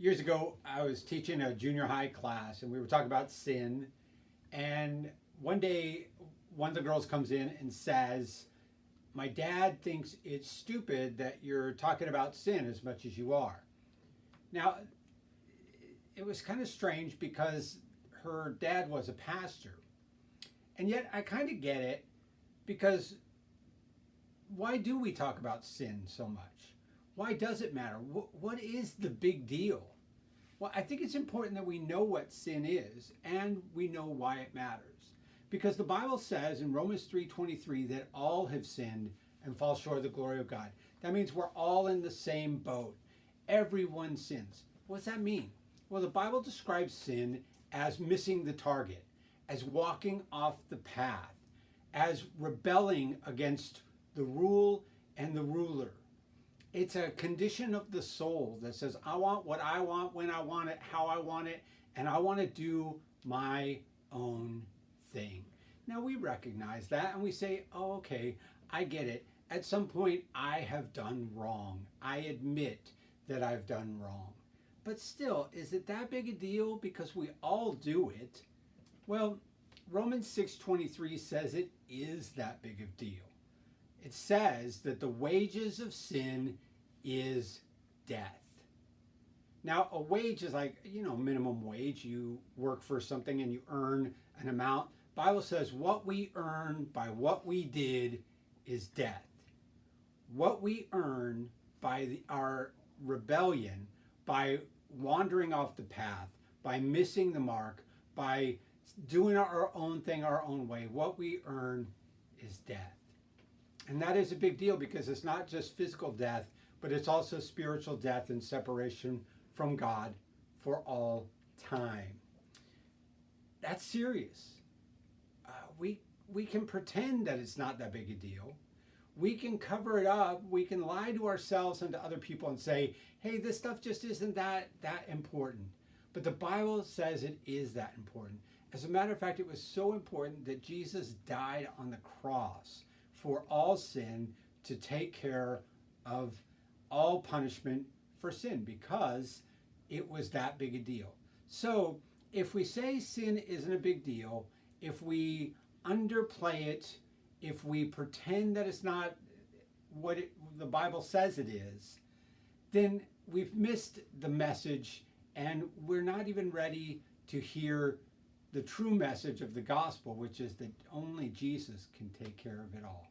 Years ago, I was teaching a junior high class and we were talking about sin. And one day, one of the girls comes in and says, "My dad thinks it's stupid that you're talking about sin as much as you are." Now, it was kind of strange because her dad was a pastor. And yet, I kind of get it because why do we talk about sin so much? Why does it matter? What is the big deal? Well, I think it's important that we know what sin is and we know why it matters. Because the Bible says in Romans 3:23 that all have sinned and fall short of the glory of God. That means we're all in the same boat. Everyone sins. What does that mean? Well, the Bible describes sin as missing the target, as walking off the path, as rebelling against the rule and the ruler. It's a condition of the soul that says, I want what I want, when I want it, how I want it, and I want to do my own thing. Now we recognize that and we say, oh, okay, I get it. At some point, I have done wrong. I admit that I've done wrong. But still, is it that big a deal because we all do it? Well, Romans 6:23 says it is that big of a deal. It says that the wages of sin is death. Now, a wage is like, minimum wage. You work for something and you earn an amount. Bible says what we earn by what we did is death. What we earn by our rebellion, by wandering off the path, by missing the mark, by doing our own thing our own way, what we earn is death. And that is a big deal because it's not just physical death, but it's also spiritual death and separation from God for all time. That's serious. We can pretend that it's not that big a deal. We can cover it up. We can lie to ourselves and to other people and say, hey, this stuff just isn't that important. But the Bible says it is that important. As a matter of fact, it was so important that Jesus died on the cross for all sin to take care of all punishment for sin because it was that big a deal. So if we say sin isn't a big deal, if we underplay it, if we pretend that it's not what the Bible says it is, then we've missed the message and we're not even ready to hear the true message of the gospel, which is that only Jesus can take care of it all.